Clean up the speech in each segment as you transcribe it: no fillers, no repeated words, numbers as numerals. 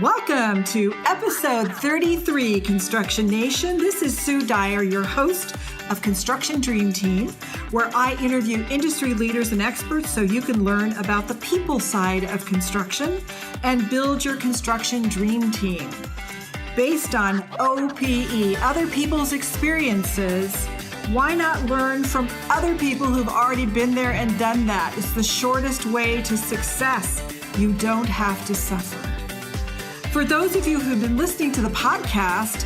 Welcome to episode 33, Construction Nation. This is Sue Dyer, your host of Construction Dream Team, where I interview industry leaders and experts so you can learn about the people side of construction and build your construction dream team. Based on OPE, other people's experiences, why not learn from other people who've already been there and done that? It's the shortest way to success. You don't have to suffer. For those of you who've been listening to the podcast,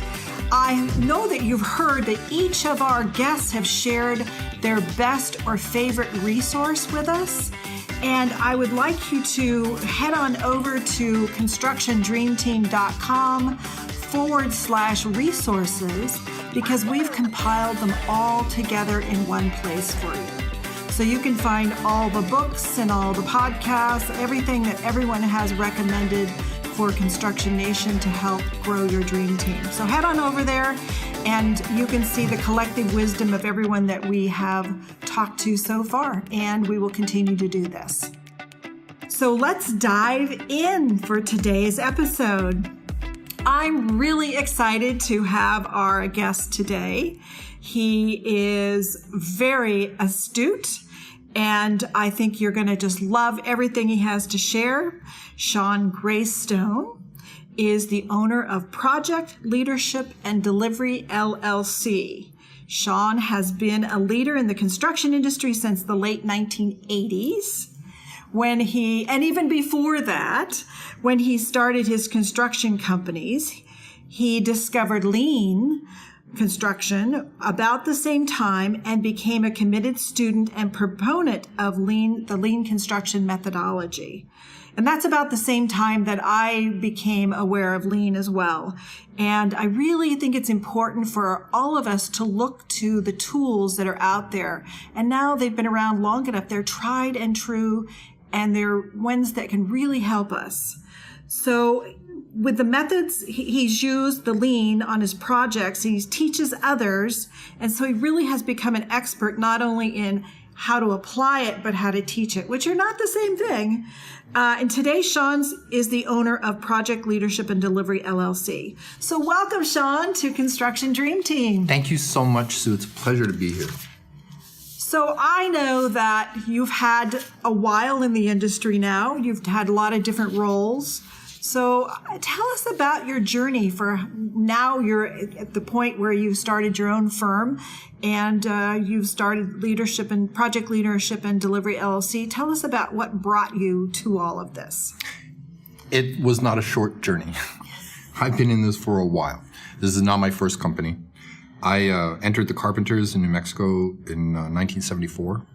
I know that you've heard that each of our guests have shared their best or favorite resource with us. And I would like you to head on over to constructiondreamteam.com/resources because we've compiled them all together in one place for you. So you can find all the books and all the podcasts, everything that everyone has recommended for Construction Nation to help grow your dream team. So head on over there and you can see the collective wisdom of everyone that we have talked to so far, and we will continue to do this. So let's dive in for today's episode. I'm really excited to have our guest today. He is very astute, and I think you're going to just love everything he has to share. Sean Graystone is the owner of Project Leadership and Delivery, LLC. Sean has been a leader in the construction industry since the late 1980s. And even before that, when he started his construction companies, he discovered lean construction about the same time and became a committed student and proponent of the lean construction methodology. And that's about the same time that I became aware of lean as well. And I really think it's important for all of us to look to the tools that are out there. And now they've been around long enough. They're tried and true, and they're ones that can really help us. So with the methods he's used, the lean, on his projects, he teaches others. And so he really has become an expert not only in how to apply it, but how to teach it, which are not the same thing. And today, Sean is the owner of Project Leadership and Delivery, LLC. So welcome, Sean, to Construction Dream Team. Thank you so much, Sue. It's a pleasure to be here. So I know that you've had a while in the industry now. You've had a lot of different roles. So tell us about your journey. For now, you're at the point where you started your own firm and you've started Project Leadership and Delivery, LLC. Tell us about what brought you to all of this. It was not a short journey. I've been in this for a while. This is not my first company. I entered the Carpenters in New Mexico in 1974.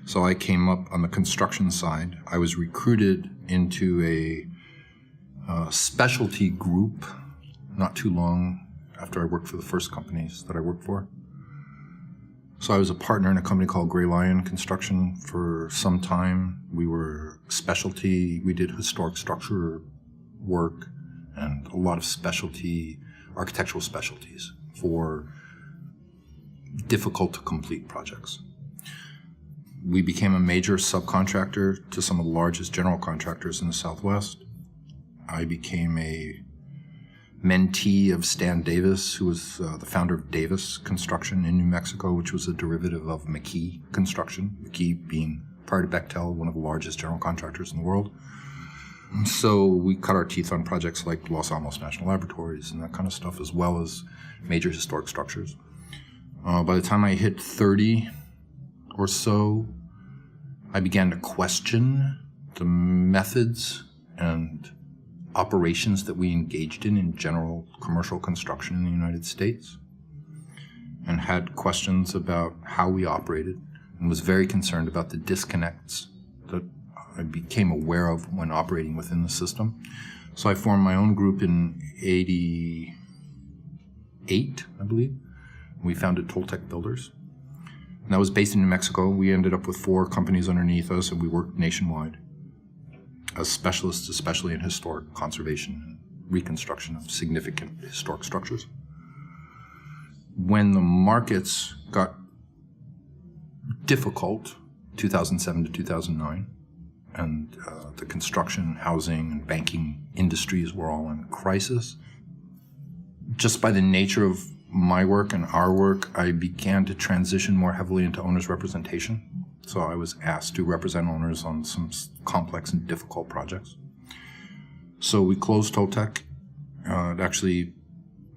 So I came up on the construction side. I was recruited into a specialty group not too long after I worked for the first companies that I worked for. So I was a partner in a company called Gray Lion Construction for some time. We were specialty. We did historic structure work and a lot of architectural specialties for difficult to complete projects. We became a major subcontractor to some of the largest general contractors in the Southwest. I became a mentee of Stan Davis, who was the founder of Davis Construction in New Mexico, which was a derivative of McKee Construction, McKee being, prior to Bechtel, one of the largest general contractors in the world. And so we cut our teeth on projects like Los Alamos National Laboratories and that kind of stuff, as well as major historic structures. By the time I hit 30 or so, I began to question the methods and operations that we engaged in general commercial construction in the United States, and had questions about how we operated, and was very concerned about the disconnects that I became aware of when operating within the system. So I formed my own group in 88, I believe. We founded Toltec Builders. And that was based in New Mexico. We ended up with 4 companies underneath us, and we worked nationwide as specialists, especially in historic conservation and reconstruction of significant historic structures. When the markets got difficult, 2007 to 2009, and the construction, housing, and banking industries were all in crisis. Just by the nature of my work and our work, I began to transition more heavily into owners' representation. So I was asked to represent owners on some complex and difficult projects. So we closed Toltec. It actually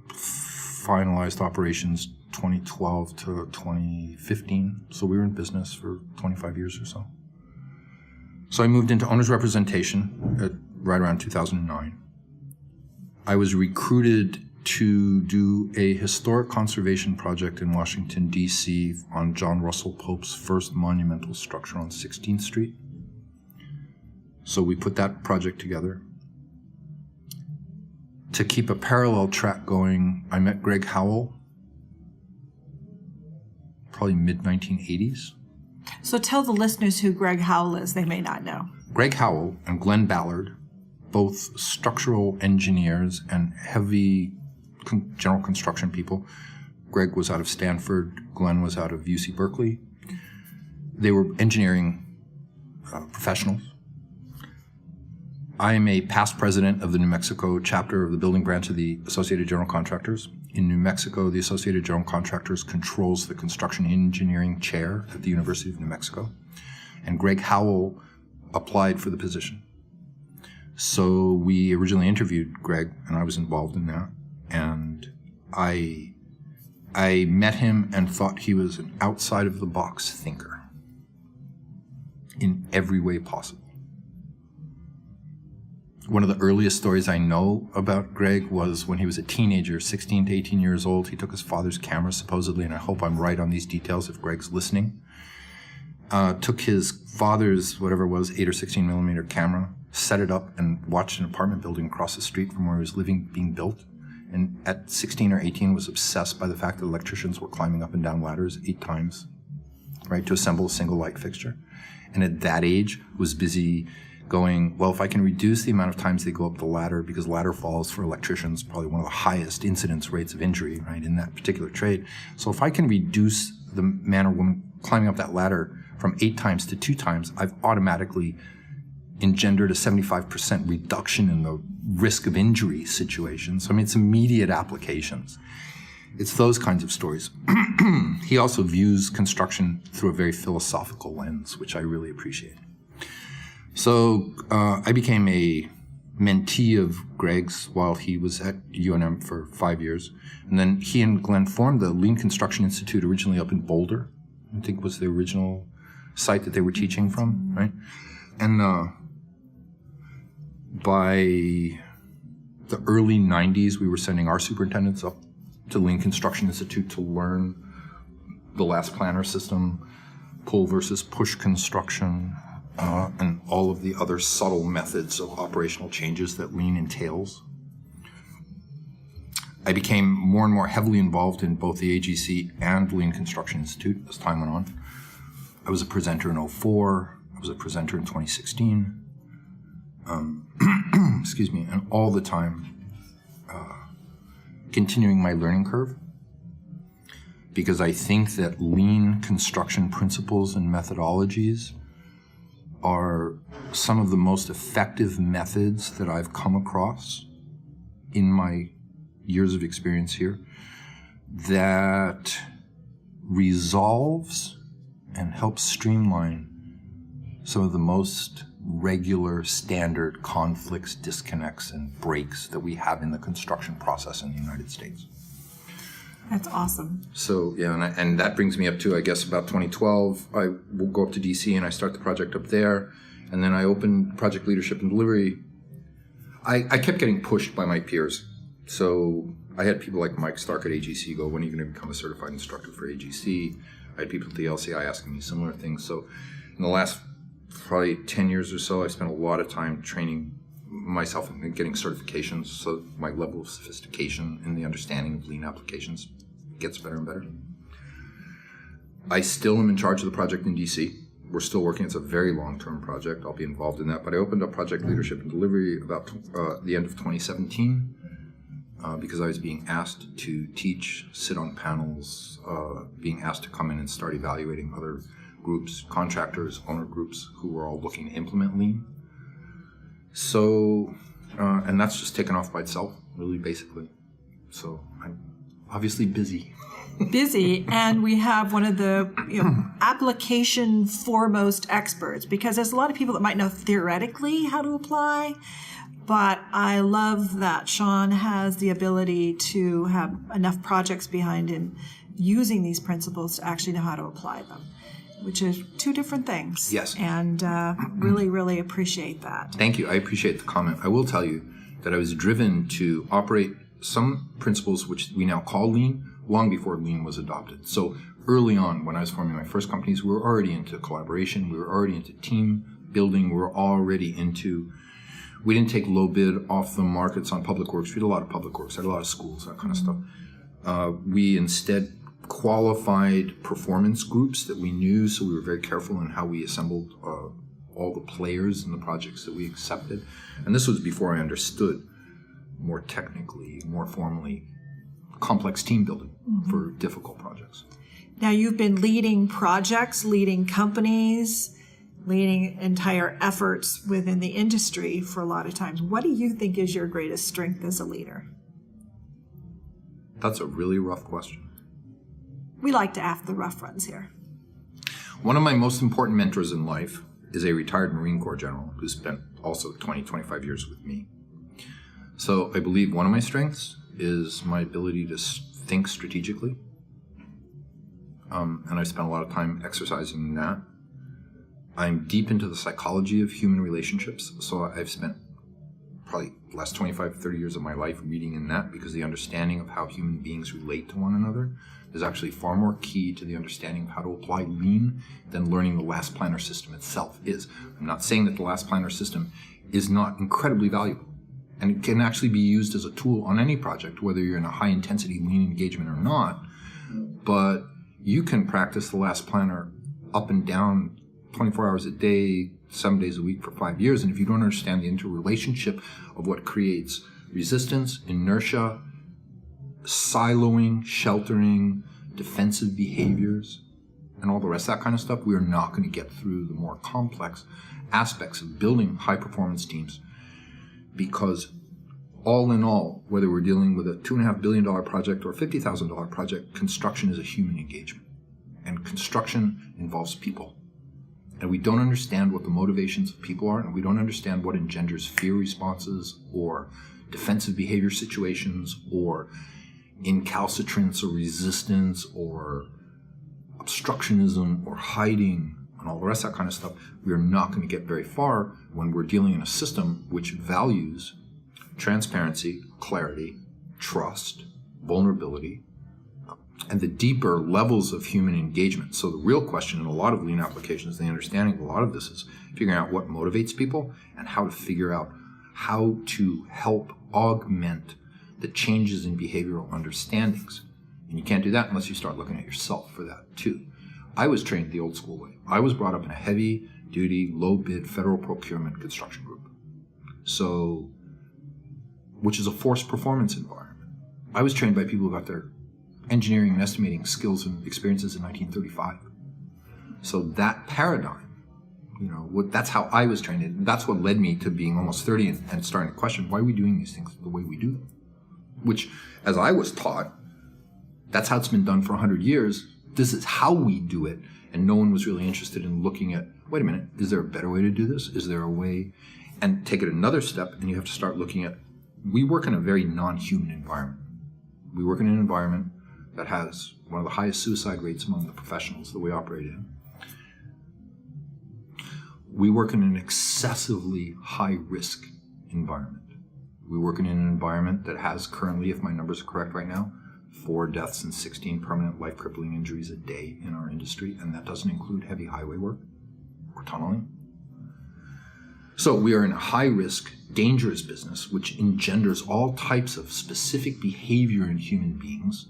finalized operations 2012 to 2015. So we were in business for 25 years or so. So I moved into owners' representation right around 2009. I was recruited to do a historic conservation project in Washington, D.C. on John Russell Pope's first monumental structure on 16th Street. So we put that project together. To keep a parallel track going, I met Greg Howell, probably mid-1980s. So tell the listeners who Greg Howell is. They may not know. Greg Howell and Glenn Ballard, both structural engineers and heavy general construction people. Greg was out of Stanford. Glenn was out of UC Berkeley. They were engineering professionals. I am a past president of the New Mexico chapter of the building branch of the Associated General Contractors. In New Mexico, the Associated General Contractors controls the construction engineering chair at the University of New Mexico. And Greg Howell applied for the position. So we originally interviewed Greg, and I was involved in that. And I met him and thought he was an outside-of-the-box thinker in every way possible. One of the earliest stories I know about Greg was when he was a teenager, 16 to 18 years old. He took his father's camera, supposedly, and I hope I'm right on these details if Greg's listening. Took his father's, whatever it was, 8 or 16 millimeter camera, set it up, and watched an apartment building across the street from where he was living being built. And at 16 or 18 was obsessed by the fact that electricians were climbing up and down ladders 8 times, right, to assemble a single light fixture. And at that age was busy going, well, if I can reduce the amount of times they go up the ladder, because ladder falls for electricians, probably one of the highest incidence rates of injury, right, in that particular trade. So if I can reduce the man or woman climbing up that ladder from 8 times to 2 times, I've automatically engendered a 75% reduction in the risk of injury situations. I mean, it's immediate applications. It's those kinds of stories. He also views construction through a very philosophical lens, which I really appreciate. So I became a mentee of Greg's while he was at UNM for 5 years. And then he and Glenn formed the Lean Construction Institute, originally up in Boulder. I think was the original site that they were teaching from, right? And by the early 90s, we were sending our superintendents up to the Lean Construction Institute to learn the last planner system, pull versus push construction, and all of the other subtle methods of operational changes that Lean entails. I became more and more heavily involved in both the AGC and Lean Construction Institute as time went on. I was a presenter in 2004. I was a presenter in 2016. Excuse me, and all the time continuing my learning curve, because I think that lean construction principles and methodologies are some of the most effective methods that I've come across in my years of experience here that resolves and helps streamline some of the most regular, standard conflicts, disconnects, and breaks that we have in the construction process in the United States. That's awesome. So, yeah, and that brings me up to, I guess, about 2012. I will go up to D.C. and I start the project up there. And then I open project leadership and delivery. I kept getting pushed by my peers. So I had people like Mike Stark at AGC go, when are you going to become a certified instructor for AGC? I had people at the LCI asking me similar things. So in the last probably 10 years or so, I spent a lot of time training myself and getting certifications, so my level of sophistication in the understanding of lean applications gets better and better. I still am in charge of the project in DC. We're still working. It's a very long-term project. I'll be involved in that. But I opened up project leadership and delivery about the end of 2017 because I was being asked to teach, sit on panels, being asked to come in and start evaluating other groups, contractors, owner groups who were all looking to implement lean. So, and that's just taken off by itself, really, basically. So I'm obviously busy. Busy, and we have one of the application foremost experts, because there's a lot of people that might know theoretically how to apply, but I love that Sean has the ability to have enough projects behind him using these principles to actually know how to apply them, which is two different things. Yes. And really, really appreciate that. Thank you. I appreciate the comment. I will tell you that I was driven to operate some principles which we now call lean long before lean was adopted. So early on, when I was forming my first companies, we were already into collaboration. We were already into team building. We were already into, we didn't take low bid off the markets on public works. We did a lot of public works, had a lot of schools, that kind of stuff. We instead qualified performance groups that we knew, so we were very careful in how we assembled all the players in the projects that we accepted. And this was before I understood more technically, more formally, complex team building for difficult projects. Now, you've been leading projects, leading companies, leading entire efforts within the industry for a lot of times. What do you think is your greatest strength as a leader? That's a really rough question. We like to ask the rough ones here. One of my most important mentors in life is a retired Marine Corps general who spent also 20, 25 years with me. So I believe one of my strengths is my ability to think strategically. And I spent a lot of time exercising that. I'm deep into the psychology of human relationships, so I've spent probably the last 25, 30 years of my life reading in that, because the understanding of how human beings relate to one another is actually far more key to the understanding of how to apply lean than learning the last planner system itself is. I'm not saying that the last planner system is not incredibly valuable, and it can actually be used as a tool on any project, whether you're in a high-intensity lean engagement or not. But you can practice the last planner up and down 24 hours a day, 7 days a week for 5 years. And if you don't understand the interrelationship of what creates resistance, inertia, siloing, sheltering, defensive behaviors, and all the rest of that kind of stuff, we are not going to get through the more complex aspects of building high-performance teams. Because all in all, whether we're dealing with a $2.5 billion project or a $50,000 project, construction is a human engagement. And construction involves people. And we don't understand what the motivations of people are, and we don't understand what engenders fear responses or defensive behavior situations or incalcitrance or resistance or obstructionism or hiding and all the rest of that kind of stuff. We are not going to get very far when we're dealing in a system which values transparency, clarity, trust, vulnerability, and the deeper levels of human engagement. So the real question in a lot of lean applications, the understanding of a lot of this is figuring out what motivates people and how to figure out how to help augment the changes in behavioral understandings. And you can't do that unless you start looking at yourself for that too. I was trained the old school way. I was brought up in a heavy-duty, low-bid federal procurement construction group. So, which is a forced performance environment. I was trained by people who got their engineering and estimating skills and experiences in 1935. So that paradigm, that's how I was trained. And that's what led me to being almost 30 and starting to question, why are we doing these things the way we do them? Which, as I was taught, that's how it's been done for 100 years. This is how we do it. And no one was really interested in looking at, wait a minute, is there a better way to do this? Is there a way? And take it another step, and you have to start looking at, we work in a very non-human environment. We work in an environment that has one of the highest suicide rates among the professionals that we operate in. We work in an excessively high-risk environment. We work in an environment that has currently, if my numbers are correct right now, 4 deaths and 16 permanent life-crippling injuries a day in our industry, and that doesn't include heavy highway work or tunneling. So we are in a high-risk, dangerous business, which engenders all types of specific behavior in human beings,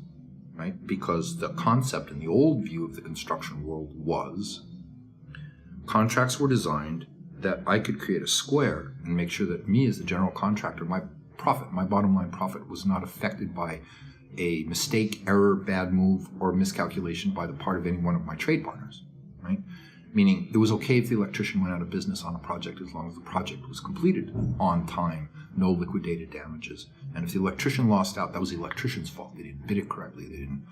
right? Because the concept in the old view of the construction world was contracts were designed that I could create a square and make sure that me as the general contractor, my profit, my bottom line profit, was not affected by a mistake, error, bad move, or miscalculation by the part of any one of my trade partners, right? meaning it was okay if the electrician went out of business on a project as long as the project was completed on time, no liquidated damages. And if the electrician lost out, that was the electrician's fault. They didn't bid it correctly. They didn't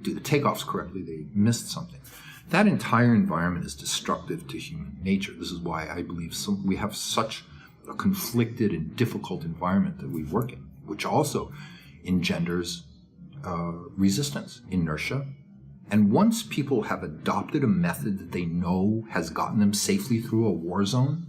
do the takeoffs correctly. They missed something. That entire environment is destructive to human nature. This is why I believe we have such a conflicted and difficult environment that we work in, which also engenders resistance, inertia. And once people have adopted a method that they know has gotten them safely through a war zone,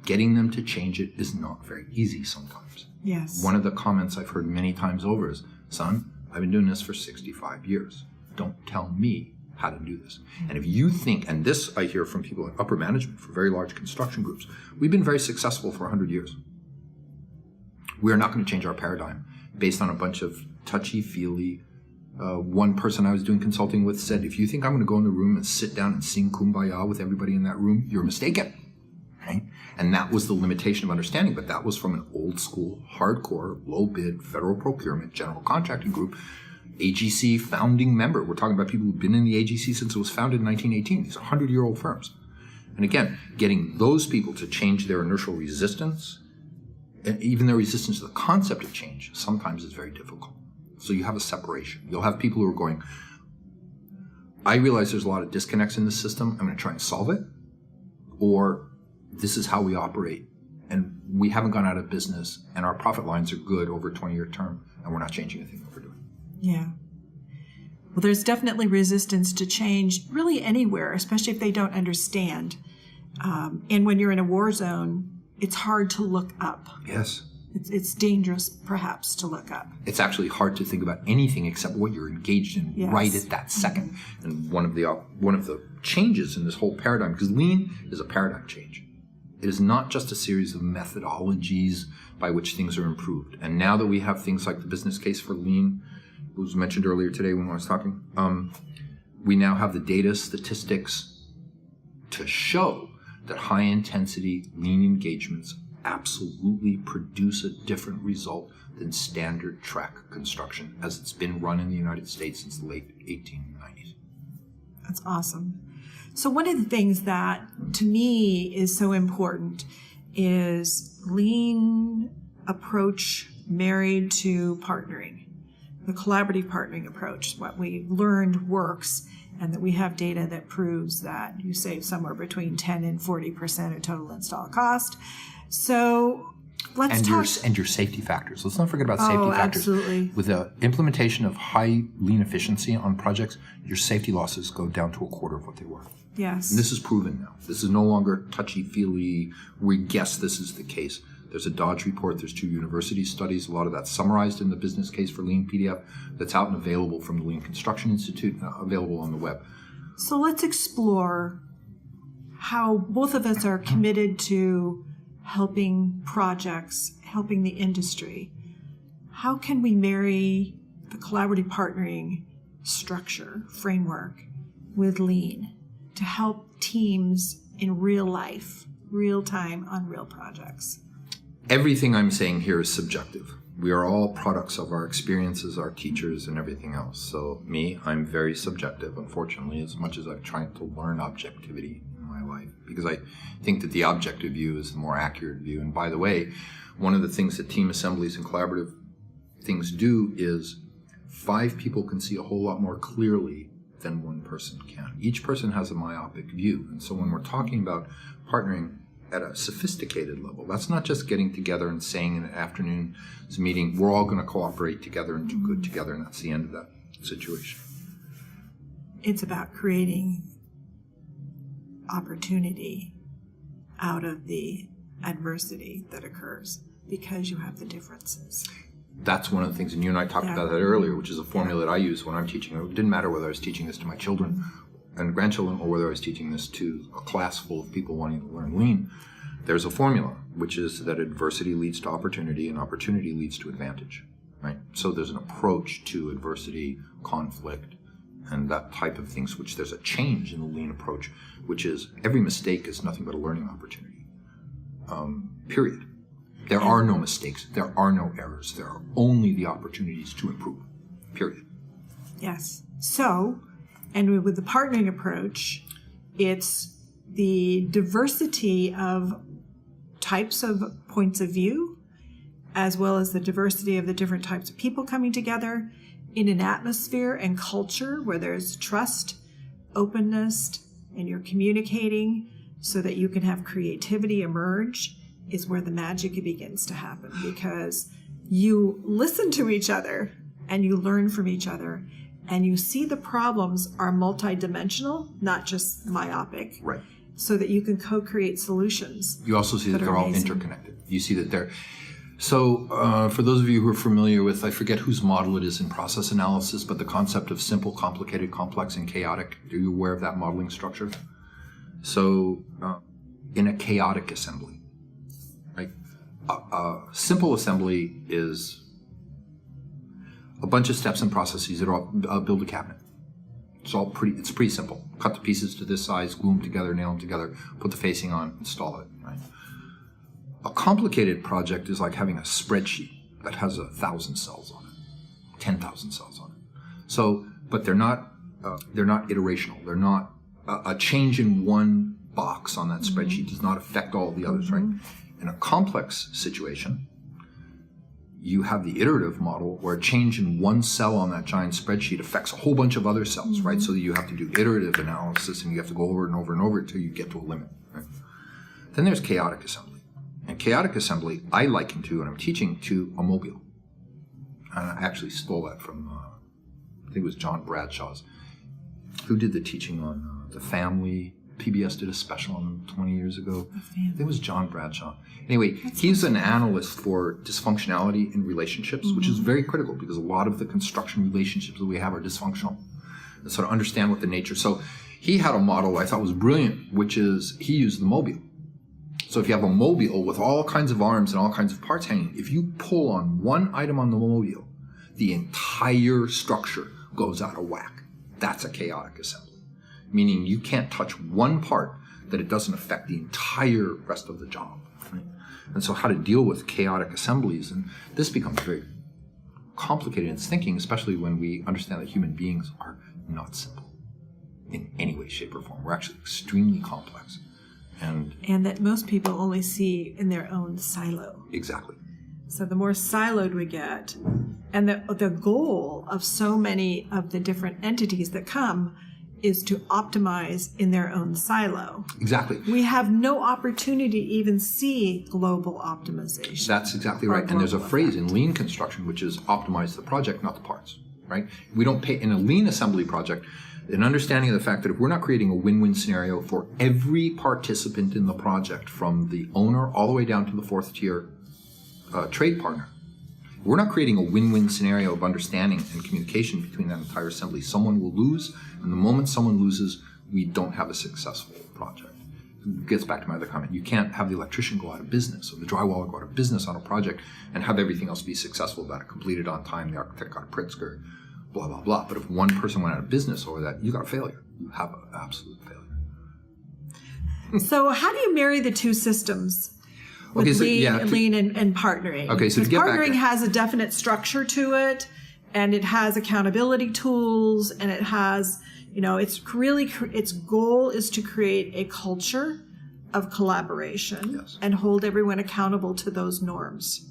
getting them to change it is not very easy sometimes. Yes. One of the comments I've heard many times over is, son, I've been doing this for 65 years. Don't tell me how to do this. And if you think, and this I hear from people in upper management for very large construction groups, we've been very successful for 100 years. We are not going to change our paradigm based on a bunch of touchy-feely. One person I was doing consulting with said, if you think I'm going to go in the room and sit down and sing Kumbaya with everybody in that room, you're mistaken. Right? And that was the limitation of understanding, but that was from an old school, hardcore, low bid, federal procurement, general contracting group, AGC founding member. We're talking about people who've been in the AGC since it was founded in 1918. These are 100-year-old firms. And again, getting those people to change their inertial resistance, and even their resistance to the concept of change, sometimes is very difficult. So you have a separation. You'll have people who are going, I realize there's a lot of disconnects in the system. I'm going to try and solve it. Or this is how we operate. And we haven't gone out of business. And our profit lines are good over a 20-year term. And we're not changing anything that we're doing. Yeah. Well, there's definitely resistance to change really anywhere, especially if they don't understand. And when you're in a war zone, it's hard to look up. Yes. It's dangerous, perhaps, to look up. It's actually hard to think about anything except what you're engaged in right at that second. Mm-hmm. And one of the changes in this whole paradigm, because lean is a paradigm change. It is not just a series of methodologies by which things are improved. And now that we have things like the business case for lean, it was mentioned earlier today when I was talking, we now have the data statistics to show that high-intensity lean engagements absolutely produce a different result than standard track construction as it's been run in the United States since the late 1890s. That's awesome. So one of the things that to me is so important is lean approach married to partnering, the collaborative partnering approach. What we learned works, and that we have data that proves that you save somewhere between 10 and 40% of total install cost. So let's talk. And your safety factors. Let's not forget about safety factors. Absolutely. With the implementation of high lean efficiency on projects, your safety losses go down to a quarter of what they were. Yes. And this is proven now. This is no longer touchy-feely, we guess this is the case. There's a Dodge report, there's 2 university studies, a lot of that's summarized in the business case for lean PDF that's out and available from the Lean Construction Institute, available on the web. So let's explore how both of us are committed to helping projects, helping the industry. How can we marry the collaborative partnering structure, framework, with lean to help teams in real life, real time on real projects? Everything I'm saying here is subjective. We are all products of our experiences, our teachers, and everything else. So me, I'm very subjective, unfortunately, as much as I've tried to learn objectivity in my life, because I think that the objective view is the more accurate view. And by the way, one of the things that team assemblies and collaborative things do is 5 people can see a whole lot more clearly than 1 person can. Each person has a myopic view. And so when we're talking about partnering at a sophisticated level, that's not just getting together and saying in an afternoon's meeting, we're all going to cooperate together and do good together, and that's the end of that situation. It's about creating opportunity out of the adversity that occurs because you have the differences. That's one of the things, and you and I talked about that earlier, which is a formula that I use when I'm teaching. It didn't matter whether I was teaching this to my children and grandchildren or whether I was teaching this to a class full of people wanting to learn lean. There's a formula, which is that adversity leads to opportunity and opportunity leads to advantage, right? So there's an approach to adversity, conflict, and that type of things, which there's a change in the lean approach, which is every mistake is nothing but a learning opportunity, period. There are no mistakes. There are no errors. There are only the opportunities to improve, period. Yes. So, and with the partnering approach, It's the diversity of types of points of view, as well as the diversity of the different types of people coming together in an atmosphere and culture where there's trust, openness, and you're communicating so that you can have creativity emerge, is where the magic begins to happen, because you listen to each other and you learn from each other, and you see the problems are multidimensional, not just myopic. Right. So that you can co-create solutions. You also see that they're all amazing. interconnected. You see that they're... So for those of you who are familiar with, I forget whose model it is in process analysis, but the concept of simple, complicated, complex, and chaotic, are you aware of that modeling structure? So in a chaotic assembly, right? A simple assembly is a bunch of steps and processes that are all build a cabinet. It's pretty simple. Cut the pieces to this size, glue them together, nail them together, put the facing on, install it, right? A complicated project is like having a spreadsheet that has 1,000 cells on it, 10,000 cells on it. So, but they're not iterational. They're not a change in one box on that spreadsheet does not affect all the others, right? In a complex situation, you have the iterative model where a change in one cell on that giant spreadsheet affects a whole bunch of other cells, right? So you have to do iterative analysis and you have to go over and over and over until you get to a limit, right? Then there's chaotic assembly. And chaotic assembly, I liken to, and I'm teaching, to a mobile. And I actually stole that from, I think it was John Bradshaw's, who did the teaching on the family. PBS did a special on them 20 years ago. I think it was John Bradshaw. Anyway, he's an analyst for dysfunctionality in relationships, which is very critical because a lot of the construction relationships that we have are dysfunctional. And so to understand what the nature... So he had a model I thought was brilliant, which is he used the mobile. So if you have a mobile with all kinds of arms and all kinds of parts hanging, if you pull on one item on the mobile, the entire structure goes out of whack. That's a chaotic assembly. Meaning you can't touch one part that it doesn't affect the entire rest of the job. Right? And so how to deal with chaotic assemblies, and this becomes very complicated in thinking, especially when we understand that human beings are not simple in any way, shape, or form. We're actually extremely complex. And that most people only see in their own silo. Exactly. So the more siloed we get, and the goal of so many of the different entities that come is to optimize in their own silo. Exactly. We have no opportunity to even see global optimization. That's exactly right. And there's a phrase in lean construction, which is optimize the project, not the parts, right? We don't pay, in a lean assembly project, an understanding of the fact that if we're not creating a win-win scenario for every participant in the project, from the owner all the way down to the fourth tier trade partner, we're not creating a win-win scenario of understanding and communication between that entire assembly. Someone will lose, and the moment someone loses, we don't have a successful project. It gets back to my other comment. You can't have the electrician go out of business or the drywaller go out of business on a project and have everything else be successful about it, completed on time, the architect got a Pritzker, blah, blah, blah. But if one person went out of business over that, you got a failure. You have an absolute failure. So how do you marry the two systems? With lean and partnering. Okay, so to get partnering back has a definite structure to it, and it has accountability tools, and it has, it's really, its goal is to create a culture of collaboration and hold everyone accountable to those norms.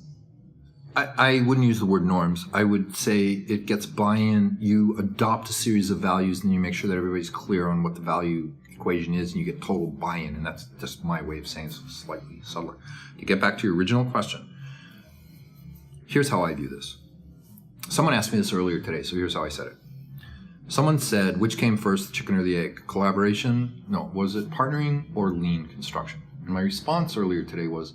I wouldn't use the word norms. I would say it gets buy-in. You adopt a series of values, and you make sure that everybody's clear on what the value equation is, and you get total buy-in, and that's just my way of saying it's slightly subtler. To get back to your original question, here's how I view this. Someone asked me this earlier today, so here's how I said it. Someone said, which came first, the chicken or the egg? Collaboration? No, was it partnering or lean construction? And my response earlier today was,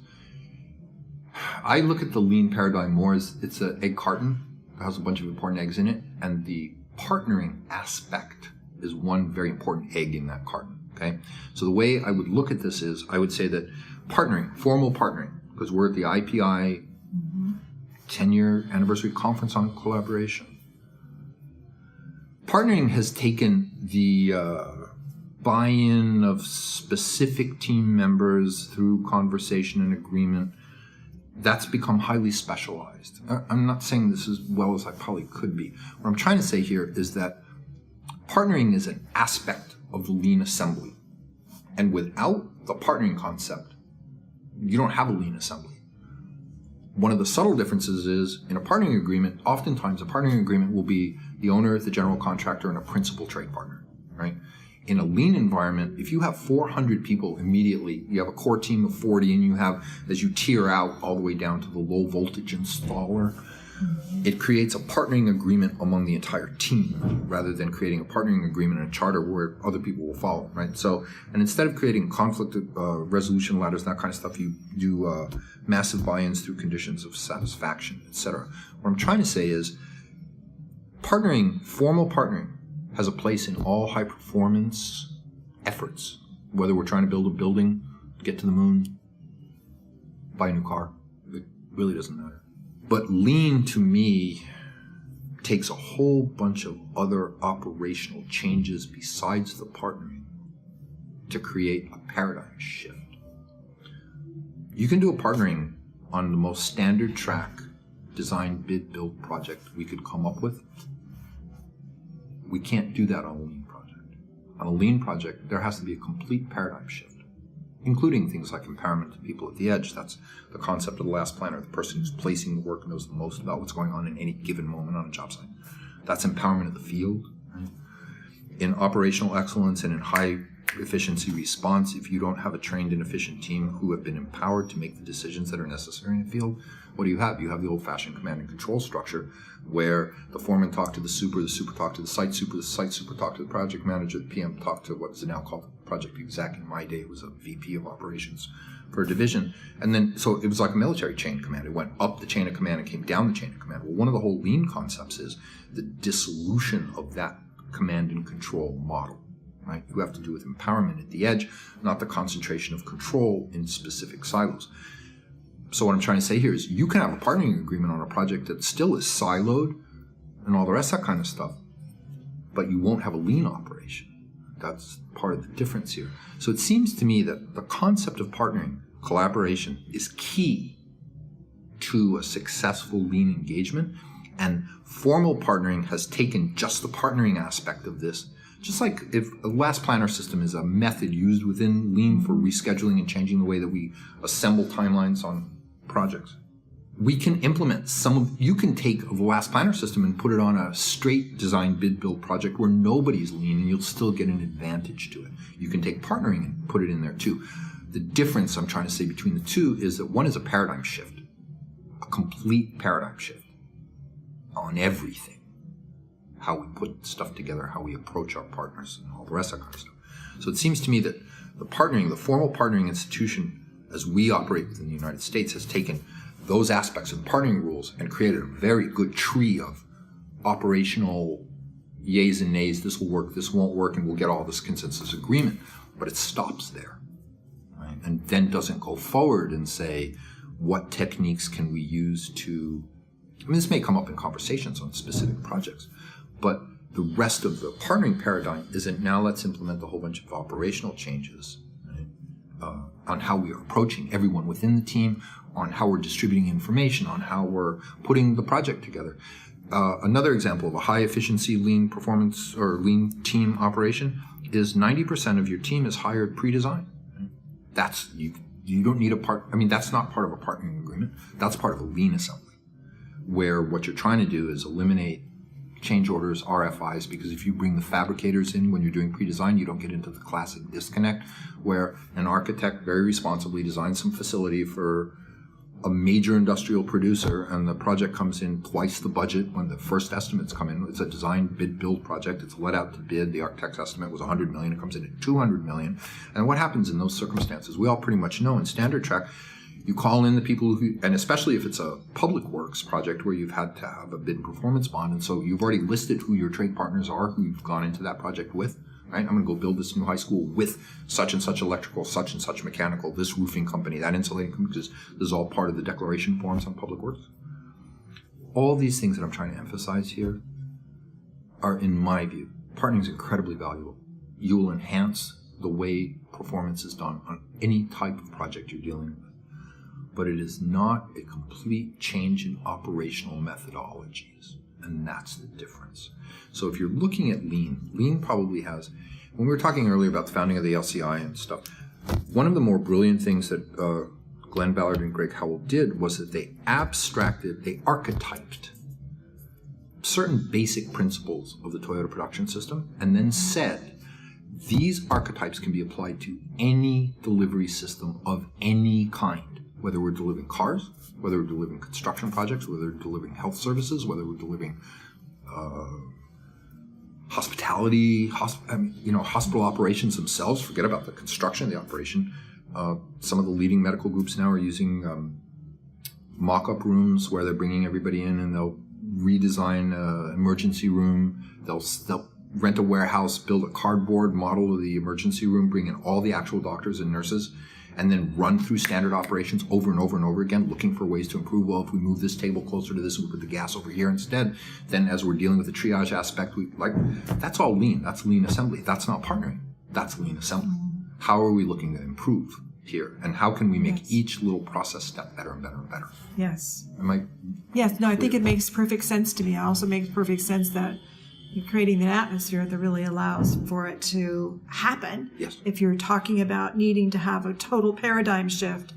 I look at the lean paradigm more as it's an egg carton that has a bunch of important eggs in it, and the partnering aspect is one very important egg in that carton, okay? So the way I would look at this is, I would say that partnering, formal partnering, because we're at the IPI 10-year anniversary conference on collaboration. Partnering has taken the buy-in of specific team members through conversation and agreement. That's become highly specialized. I'm not saying this as well as I probably could be. What I'm trying to say here is that partnering is an aspect of the lean assembly. And without the partnering concept, you don't have a lean assembly. One of the subtle differences is in a partnering agreement, oftentimes a partnering agreement will be the owner, the general contractor, and a principal trade partner, right? In a lean environment, if you have 400 people immediately, you have a core team of 40, and you have, as you tier out all the way down to the low voltage installer, it creates a partnering agreement among the entire team rather than creating a partnering agreement and a charter where other people will follow, right? So, and instead of creating conflict resolution ladders, that kind of stuff, you do massive buy-ins through conditions of satisfaction, etc. What I'm trying to say is partnering, formal partnering, has a place in all high-performance efforts, whether we're trying to build a building, get to the moon, buy a new car. It really doesn't matter. But lean, to me, takes a whole bunch of other operational changes besides the partnering to create a paradigm shift. You can do a partnering on the most standard track design, bid, build project we could come up with. We can't do that on a lean project. On a lean project, there has to be a complete paradigm shift, including things like empowerment to people at the edge. That's the concept of the last planner, the person who's placing the work knows the most about what's going on in any given moment on a job site. That's empowerment of the field. Right? In operational excellence and in high efficiency response, if you don't have a trained and efficient team who have been empowered to make the decisions that are necessary in the field, what do you have? You have the old-fashioned command and control structure where the foreman talked to the super talked to the site super talked to the project manager, the PM talked to what is now called project exec. In my day, it was a VP of operations for a division. And then, so it was like a military chain of command. It went up the chain of command and came down the chain of command. Well, one of the whole lean concepts is the dissolution of that command and control model. Right? You have to do with empowerment at the edge, not the concentration of control in specific silos. So what I'm trying to say here is you can have a partnering agreement on a project that still is siloed and all the rest of that kind of stuff, but you won't have a lean operation. That's part of the difference here. So it seems to me that the concept of partnering, collaboration, is key to a successful lean engagement, and formal partnering has taken just the partnering aspect of this. Just like if a last planner system is a method used within lean for rescheduling and changing the way that we assemble timelines on projects. We can implement you can take the last planner system and put it on a straight design bid build project where nobody's lean and you'll still get an advantage to it. You can take partnering and put it in there too. The difference I'm trying to say between the two is that one is a paradigm shift, a complete paradigm shift on everything. How we put stuff together, how we approach our partners, and all the rest of that kind of stuff. So it seems to me that the formal partnering institution, as we operate within the United States, has taken those aspects of the partnering rules and created a very good tree of operational yays and nays. This will work, this won't work, and we'll get all this consensus agreement. But it stops there, right? And then doesn't go forward and say, what techniques can we use to... I mean, this may come up in conversations on specific projects, but the rest of the partnering paradigm isn't now let's implement a whole bunch of operational changes, right? On how we are approaching everyone within the team, on how we're distributing information, on how we're putting the project together. Another example of a high efficiency lean performance or lean team operation is 90% of your team is hired pre-design. That's, you don't need that's not part of a partnering agreement. That's part of a lean assembly, where what you're trying to do is eliminate change orders, RFIs, because if you bring the fabricators in when you're doing pre-design, you don't get into the classic disconnect where an architect very responsibly designs some facility for a major industrial producer and the project comes in twice the budget when the first estimates come in. It's a design bid build project. It's let out to bid. The architect's estimate was $100 million. It comes in at $200 million. And what happens in those circumstances? We all pretty much know in standard track, you call in the people who, and especially if it's a public works project where you've had to have a bid and performance bond, and so you've already listed who your trade partners are, who you've gone into that project with, right? I'm going to go build this new high school with such and such electrical, such and such mechanical, this roofing company, that insulating company, because this is all part of the declaration forms on public works. All these things that I'm trying to emphasize here are, in my view, partnering is incredibly valuable. You will enhance the way performance is done on any type of project you're dealing with. But it is not a complete change in operational methodologies. And that's the difference. So if you're looking at Lean probably has, when we were talking earlier about the founding of the LCI and stuff, one of the more brilliant things that Glenn Ballard and Greg Howell did was that they archetyped certain basic principles of the Toyota production system and then said, these archetypes can be applied to any delivery system of any kind, whether we're delivering cars, whether we're delivering construction projects, whether we're delivering health services, whether we're delivering hospitality, hospital operations themselves. Forget about the construction, the operation. Some of the leading medical groups now are using mock-up rooms where they're bringing everybody in and they'll redesign an emergency room. They'll rent a warehouse, build a cardboard model of the emergency room, bring in all the actual doctors and nurses, and then run through standard operations over and over and over again, looking for ways to improve. Well, if we move this table closer to this and we put the gas over here instead, then as we're dealing with the triage aspect, that's all Lean. That's Lean assembly. That's not partnering. That's Lean assembly. How are we looking to improve here? And how can we make each little process step better and better and better? Yes. Yes, no, I think it makes perfect sense to me. It also makes perfect sense that you're creating an atmosphere that really allows for it to happen. Yes. If you're talking about needing to have a total paradigm shift,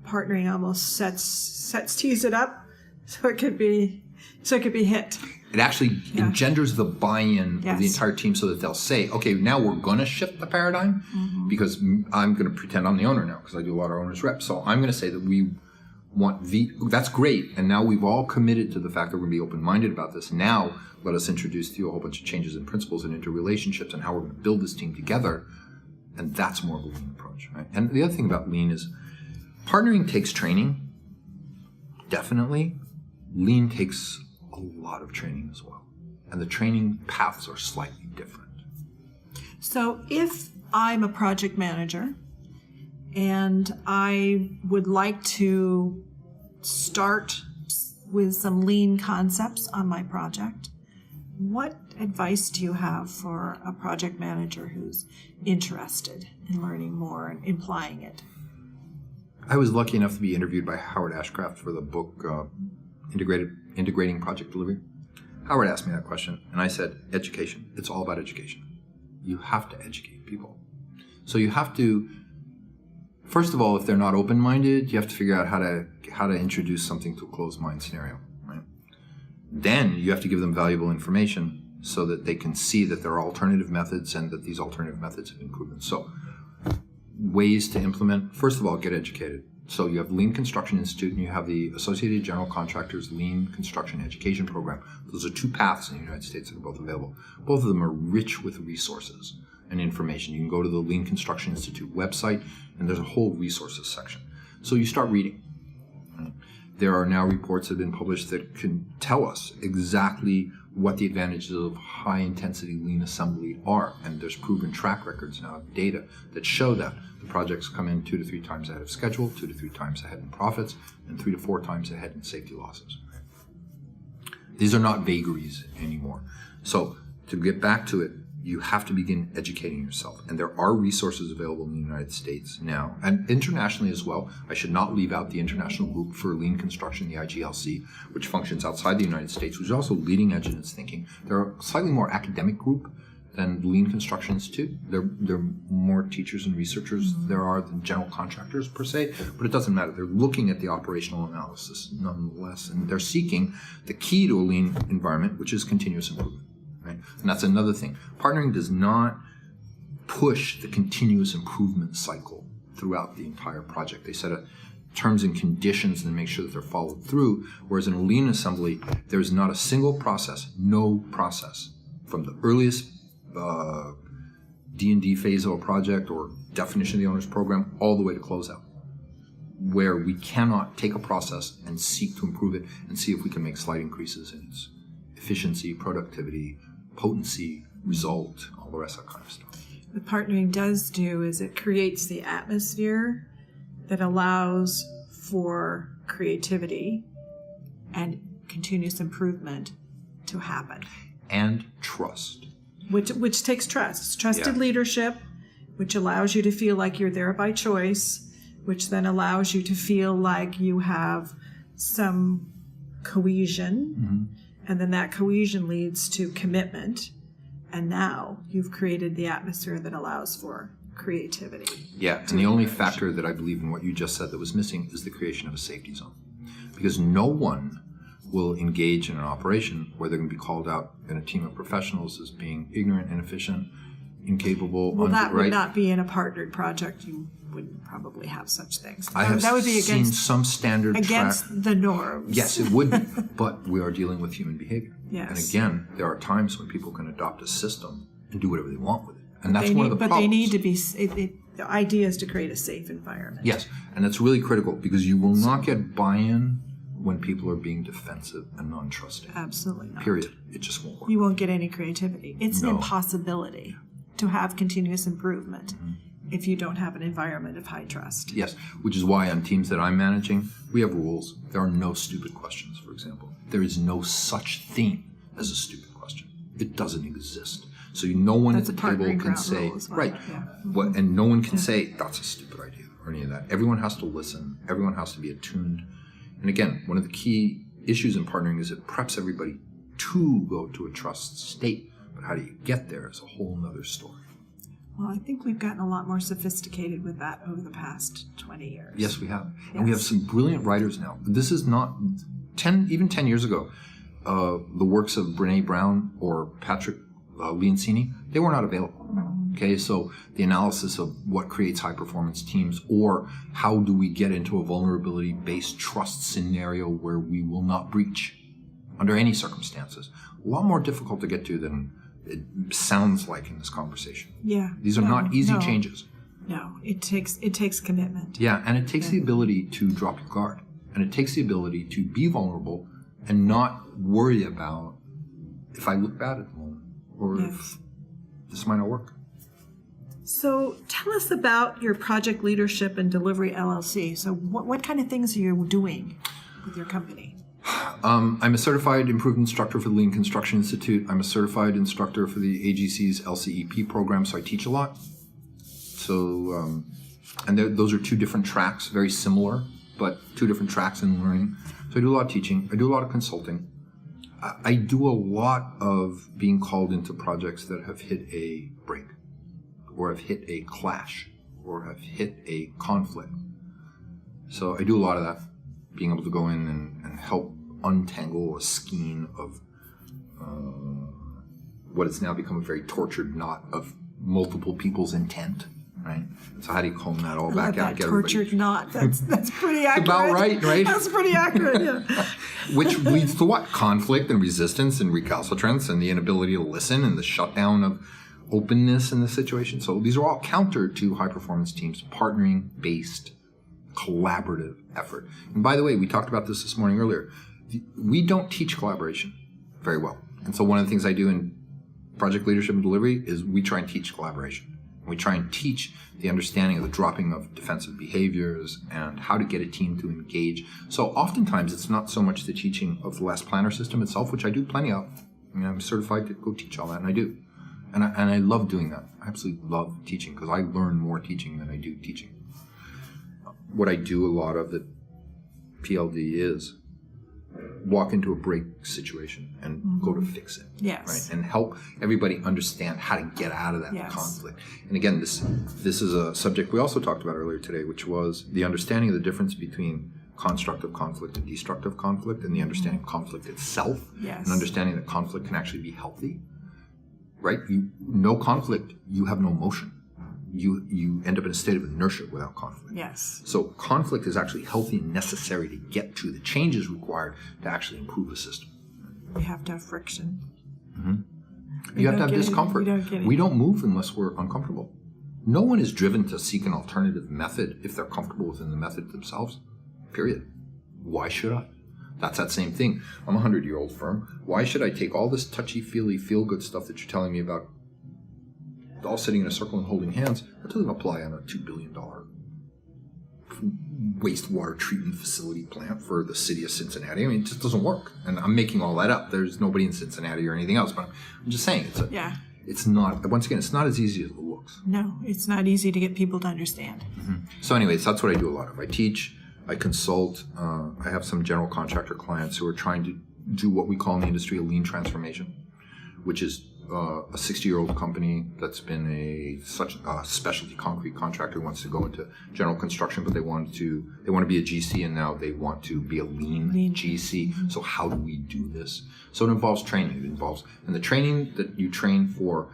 partnering almost tees it up so it could be hit. It actually engenders the buy-in of the Yes. entire team so that they'll say, okay, now we're going to shift the paradigm because I'm going to pretend I'm the owner now because I do a lot of owners reps. So I'm going to say that we want that's great. And now we've all committed to the fact that we're going to be open-minded about this. Now let us introduce to you a whole bunch of changes in principles and interrelationships and how we're going to build this team together. And that's more of a Lean approach, right? And the other thing about Lean is partnering takes training, definitely. Lean takes a lot of training as well. And the training paths are slightly different. So if I'm a project manager and I would like to start with some Lean concepts on my project, what advice do you have for a project manager who's interested in learning more and applying it? I was lucky enough to be interviewed by Howard Ashcraft for the book Integrating Project Delivery. Howard asked me that question, and I said, education. It's all about education. You have to educate people. So you have to, first of all, if they're not open-minded, you have to figure out how to introduce something to a closed-mind scenario, right? Then you have to give them valuable information so that they can see that there are alternative methods and that these alternative methods have been proven. So ways to implement, first of all, get educated. So you have Lean Construction Institute and you have the Associated General Contractors Lean Construction Education Program. Those are two paths in the United States that are both available. Both of them are rich with resources and information. You can go to the Lean Construction Institute website and there's a whole resources section. So you start reading. Right? There are now reports that have been published that can tell us exactly what the advantages of high-intensity Lean assembly are. And there's proven track records now of data that show that the projects come in 2 to 3 times ahead of schedule, 2 to 3 times ahead in profits, and 3 to 4 times ahead in safety losses. These are not vagaries anymore. So to get back to it, you have to begin educating yourself. And there are resources available in the United States now, and internationally as well. I should not leave out the International Group for Lean Construction, the IGLC, which functions outside the United States, which is also leading edge in its thinking. They're a slightly more academic group than the Lean Construction Institute. There are more teachers and researchers there are than general contractors per se, but it doesn't matter. They're looking at the operational analysis nonetheless, and they're seeking the key to a Lean environment, which is continuous improvement. Right? And that's another thing. Partnering does not push the continuous improvement cycle throughout the entire project. They set terms and conditions and make sure that they're followed through, whereas in a Lean assembly, there's not a single process, no process, from the earliest D&D phase of a project or definition of the owner's program all the way to closeout, where we cannot take a process and seek to improve it and see if we can make slight increases in its efficiency, productivity, potency, result, all the rest of that kind of stuff. What partnering does do is it creates the atmosphere that allows for creativity and continuous improvement to happen. And trust. Which takes trust. It's trusted leadership, which allows you to feel like you're there by choice, which then allows you to feel like you have some cohesion And then that cohesion leads to commitment. And now you've created the atmosphere that allows for creativity. Yeah, and the only factor that I believe in what you just said that was missing is the creation of a safety zone. Because no one will engage in an operation where they're going to be called out in a team of professionals as being ignorant, inefficient, incapable. Well, that would not be in a partnered project. You wouldn't probably have such things. I have that would be seen some standard against the norms. Yes, it would be, but we are dealing with human behavior. Yes. And again, there are times when people can adopt a system and do whatever they want with it. And that's one of the but problems. They need to be, the idea is to create a safe environment. Yes, and that's really critical because you will not get buy-in when people are being defensive and non-trusting. Absolutely not. Period. It just won't work. You won't get any creativity. It's an impossibility to have continuous improvement if you don't have an environment of high trust. Yes, which is why on teams that I'm managing, we have rules. There are no stupid questions, for example. There is no such thing as a stupid question. It doesn't exist. So no one at the table can say, right, and no one can say, that's a stupid idea or any of that. Everyone has to listen. Everyone has to be attuned. And again, one of the key issues in partnering is it preps everybody to go to a trust state. But how do you get there is a whole other story. Well, I think we've gotten a lot more sophisticated with that over the past 20 years. Yes, we have. Yes. And we have some brilliant writers now. This is not, even 10 years ago, the works of Brene Brown or Patrick Leoncini, they were not available. Okay, so the analysis of what creates high-performance teams or how do we get into a vulnerability-based trust scenario where we will not breach under any circumstances, a lot more difficult to get to than it sounds like in this conversation. Yeah. These are not easy changes. No, it takes commitment. Yeah, and it takes the ability to drop your guard. And it takes the ability to be vulnerable and not worry about if I look bad at the moment or if this might not work. So tell us about your project leadership and delivery LLC. So what kind of things are you doing with your company? I'm a certified improved instructor for the Lean Construction Institute. I'm a certified instructor for the AGC's LCEP program, so I teach a lot. So, and those are two different tracks, very similar, but two different tracks in learning. So I do a lot of teaching. I do a lot of consulting. I do a lot of being called into projects that have hit a break, or have hit a clash, or have hit a conflict. So I do a lot of that, being able to go in and help untangle a skein of what has now become a very tortured knot of multiple people's intent, right? So how do you comb that all back out? That tortured knot. That's pretty accurate. About right? That's pretty accurate, yeah. Which leads to what? Conflict and resistance and recalcitrance and the inability to listen and the shutdown of openness in the situation. So these are all counter to high-performance teams, partnering-based, collaborative effort. And by the way, we talked about this morning earlier. We don't teach collaboration very well. And so one of the things I do in project leadership and delivery is we try and teach collaboration. We try and teach the understanding of the dropping of defensive behaviors and how to get a team to engage. So oftentimes it's not so much the teaching of the last planner system itself, which I do plenty of. I mean, I'm certified to go teach all that, and I do. And I love doing that. I absolutely love teaching because I learn more teaching than I do teaching. What I do a lot of at PLD is walk into a break situation and go to fix it. Yes. Right? And help everybody understand how to get out of that conflict. And again, this is a subject we also talked about earlier today, which was the understanding of the difference between constructive conflict and destructive conflict, and the understanding of conflict itself, and understanding that conflict can actually be healthy. Right? No conflict, you have no motion. You end up in a state of inertia without conflict. Yes. So conflict is actually healthy and necessary to get to the changes required to actually improve a system. We have to have friction. Mm-hmm. You have to have discomfort. We don't move unless we're uncomfortable. No one is driven to seek an alternative method if they're comfortable within the method themselves. Period. Why should I? That's that same thing. I'm a 100-year-old firm. Why should I take all this touchy-feely, feel-good stuff that you're telling me about, all sitting in a circle and holding hands? That doesn't apply on a $2 billion wastewater treatment facility plant for the city of Cincinnati. I mean, it just doesn't work. And I'm making all that up. There's nobody in Cincinnati or anything else, but I'm just saying it's not, once again, it's not as easy as it looks. No, it's not easy to get people to understand. So anyways, that's what I do a lot of. I teach, I consult. I have some general contractor clients who are trying to do what we call in the industry a lean transformation, which is a 60-year-old company that's been such a specialty concrete contractor, wants to go into general construction, but they want to be a GC, and now they want to be a lean GC. Mm-hmm. So how do we do this? So it involves training. And the training that you train for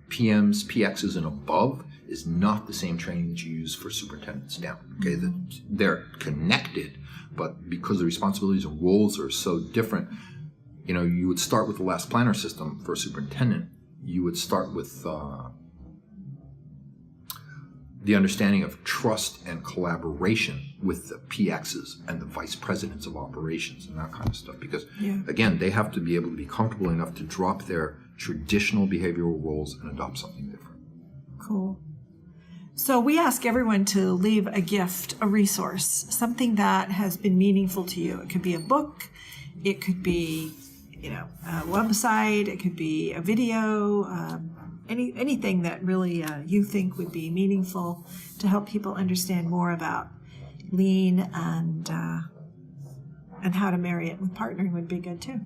PMs, PXs, and above is not the same training that you use for superintendents down. Okay, they're connected, but because the responsibilities and roles are so different, you would start with the last planner system for a superintendent. You would start with the understanding of trust and collaboration with the PXs and the vice presidents of operations and that kind of stuff. Because, again, they have to be able to be comfortable enough to drop their traditional behavioral roles and adopt something different. Cool. So we ask everyone to leave a gift, a resource, something that has been meaningful to you. It could be a book. It could be a website, it could be a video, anything that really you think would be meaningful to help people understand more about lean and how to marry it with partnering would be good too.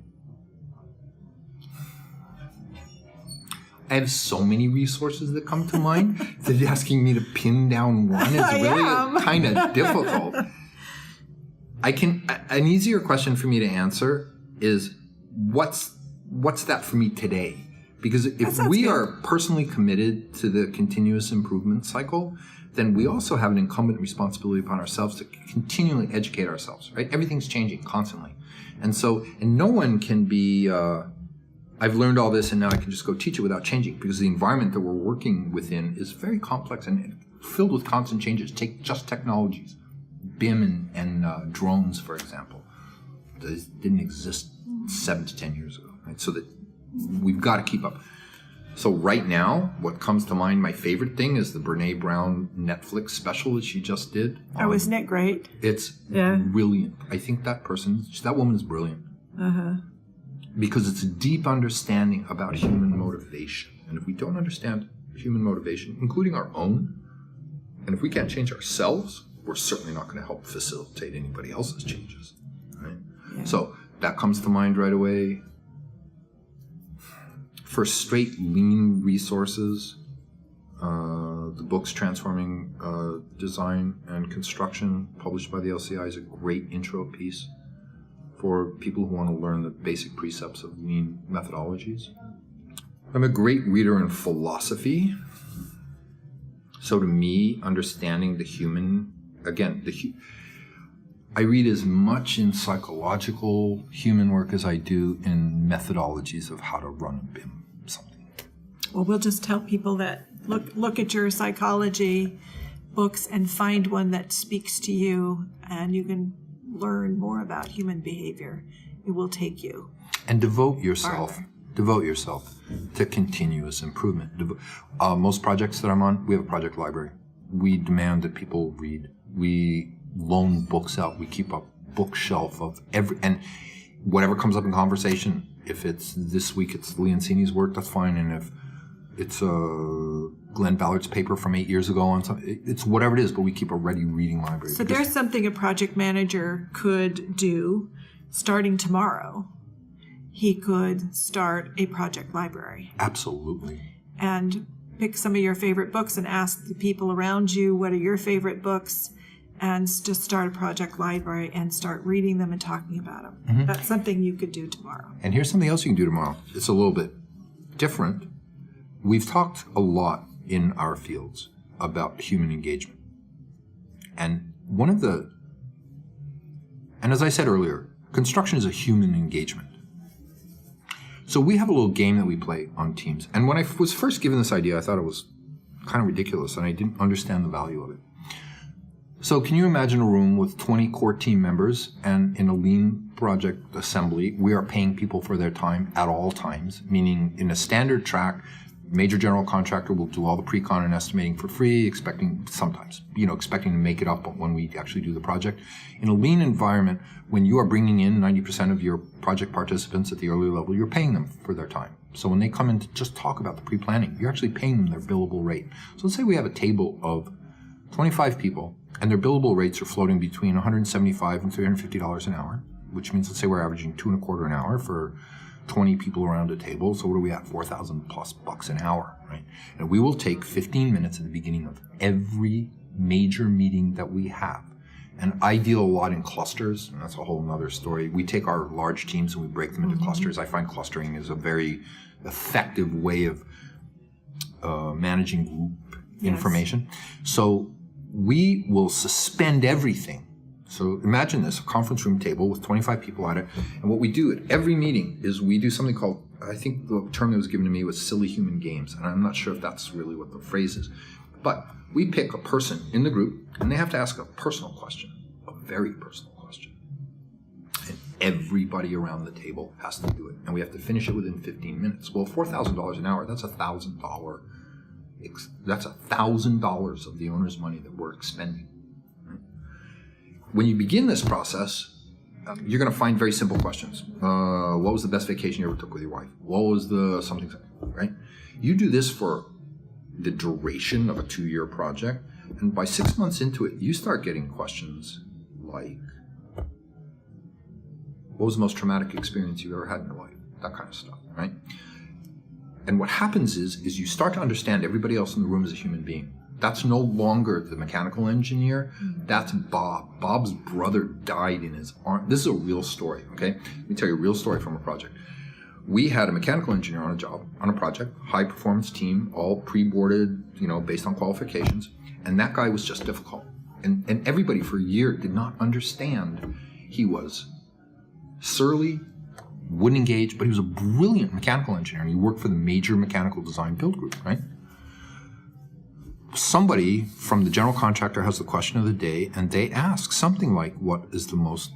I have so many resources that come to mind that asking me to pin down one is really kind of difficult. An easier question for me to answer is, what's that for me today? Because if we are personally committed to the continuous improvement cycle, then we also have an incumbent responsibility upon ourselves to continually educate ourselves, right? Everything's changing constantly. And no one can be, I've learned all this and now I can just go teach it without changing, because the environment that we're working within is very complex and filled with constant changes. Take just technologies, BIM and drones, for example. Those didn't exist 7 to 10 years ago, right? So that we've got to keep up. So right now, what comes to mind, my favorite thing is the Brene Brown Netflix special that she just did. Oh, isn't it great? It's brilliant. I think that woman is brilliant. Uh-huh. Because it's a deep understanding about human motivation. And if we don't understand human motivation, including our own, and if we can't change ourselves, we're certainly not going to help facilitate anybody else's changes, right? Yeah. So that comes to mind right away. For straight lean resources, the books Transforming Design and Construction, published by the LCI, is a great intro piece for people who want to learn the basic precepts of lean methodologies. I'm a great reader in philosophy. So to me, understanding the human, again, I read as much in psychological human work as I do in methodologies of how to run a BIM something. Well, we'll just tell people that look at your psychology books and find one that speaks to you, and you can learn more about human behavior. It will take you. And devote yourself to continuous improvement. Most projects that I'm on, we have a project library. We demand that people read. We loan books out. We keep a bookshelf of and whatever comes up in conversation. If it's this week, it's Leoncini's work, that's fine. And if it's Glenn Ballard's paper from 8 years ago on something, it's whatever it is, but we keep a ready reading library. So there's something a project manager could do starting tomorrow. He could start a project library. Absolutely. And pick some of your favorite books and ask the people around you, what are your favorite books? And just start a project library and start reading them and talking about them. Mm-hmm. That's something you could do tomorrow. And here's something else you can do tomorrow. It's a little bit different. We've talked a lot in our fields about human engagement. And as I said earlier, construction is a human engagement. So we have a little game that we play on teams. And when I was first given this idea, I thought it was kind of ridiculous and I didn't understand the value of it. So can you imagine a room with 20 core team members, and in a lean project assembly, we are paying people for their time at all times, meaning in a standard track, major general contractor will do all the pre-con and estimating for free, expecting to make it up when we actually do the project. In a lean environment, when you are bringing in 90% of your project participants at the early level, you're paying them for their time. So when they come in to just talk about the pre-planning, you're actually paying them their billable rate. So let's say we have a table of 25 people, and their billable rates are floating between $175 and $350 an hour. which means let's say we're averaging $2.25 an hour for 20 people around a table. So what are we at? $4,000+ an hour, right? And we will take 15 minutes at the beginning of every major meeting that we have. And I deal a lot in clusters, and that's a whole nother story. We take our large teams and we break them into clusters. I find clustering is a very effective way of managing group information. So we will suspend everything. So imagine this, a conference room table with 25 people at it. And what we do at every meeting is we do something called, I think the term that was given to me was silly human games. And I'm not sure if that's really what the phrase is. But we pick a person in the group and they have to ask a personal question, a very personal question. And everybody around the table has to do it. And we have to finish it within 15 minutes. Well, $4,000 an hour, that's $1,000. That's $1,000 of the owner's money that we're expending. When you begin this process, you're going to find very simple questions. What was the best vacation you ever took with your wife? What was the something, right? You do this for the duration of a 2-year project, and by 6 months into it, you start getting questions like, what was the most traumatic experience you've ever had in your life? That kind of stuff, right? And what happens is you start to understand everybody else in the room as a human being. That's no longer the mechanical engineer. That's Bob. Bob's brother died in his arm. This is a real story, okay? Let me tell you a real story from a project. We had a mechanical engineer on a job, on a project, high performance team, all pre-boarded, based on qualifications. And that guy was just difficult. And everybody for a year did not understand. He was surly, wouldn't engage, but he was a brilliant mechanical engineer. And he worked for the major mechanical design build group, right? Somebody from the general contractor has the question of the day, and they ask something like, what was the most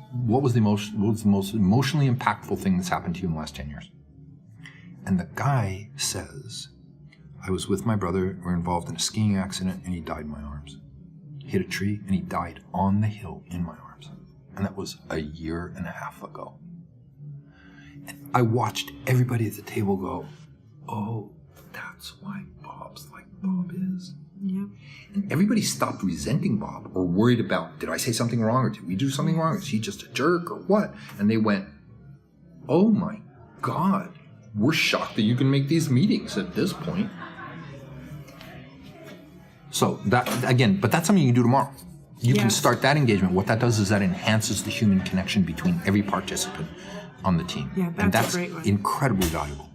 emotionally impactful thing that's happened to you in the last 10 years? And the guy says, I was with my brother, we're involved in a skiing accident, and he died in my arms. He hit a tree, and he died on the hill in my arms. And that was a 1.5 years ago. And I watched everybody at the table go, oh, that's why Bob's like Bob is. Yeah. And everybody stopped resenting Bob or worried about, did I say something wrong or did we do something wrong? Is he just a jerk or what? And they went, oh my God, we're shocked that you can make these meetings at this point. So that, again, but that's something you can do tomorrow. You can start that engagement. What that does is that enhances the human connection between every participant on the team. Yeah, and that's a great one. Incredibly valuable.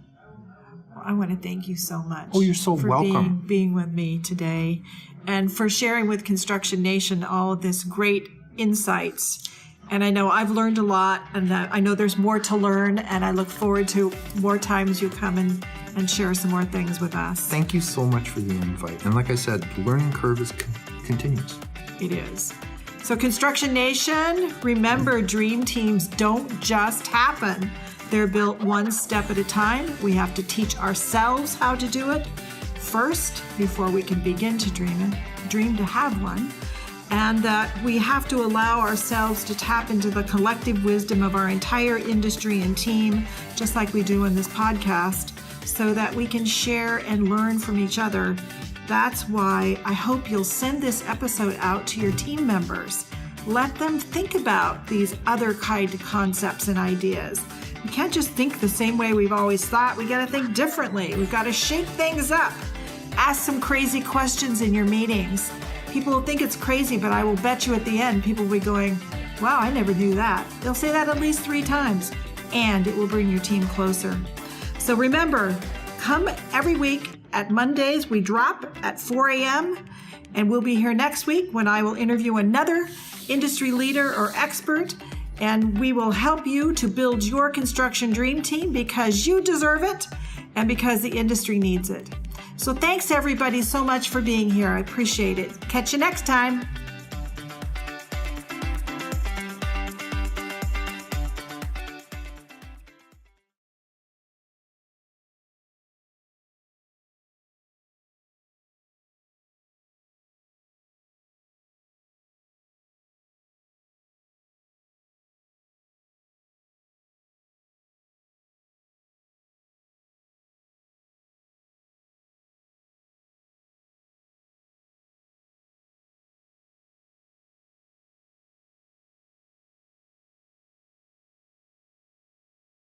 I want to thank you so much. Oh, you're so welcome. For being with me today and for sharing with Construction Nation all of this great insights. And I know I've learned a lot, and I know there's more to learn, and I look forward to more times you come and share some more things with us. Thank you so much for the invite. And like I said, the learning curve is continuous. It is. So Construction Nation, remember, dream teams don't just happen. They're built one step at a time. We have to teach ourselves how to do it first before we can begin to dream to have one. And that we have to allow ourselves to tap into the collective wisdom of our entire industry and team, just like we do in this podcast, so that we can share and learn from each other. That's why I hope you'll send this episode out to your team members. Let them think about these other kind of concepts and ideas. We can't just think the same way we've always thought. We got to think differently. We've got to shake things up. Ask some crazy questions in your meetings. People will think it's crazy, but I will bet you at the end, people will be going, wow, I never knew that. They'll say that at least 3 times, and it will bring your team closer. So remember, come every week at Mondays. We drop at 4 a.m., and we'll be here next week when I will interview another industry leader or expert. And we will help you to build your construction dream team because you deserve it and because the industry needs it. So thanks everybody so much for being here. I appreciate it. Catch you next time.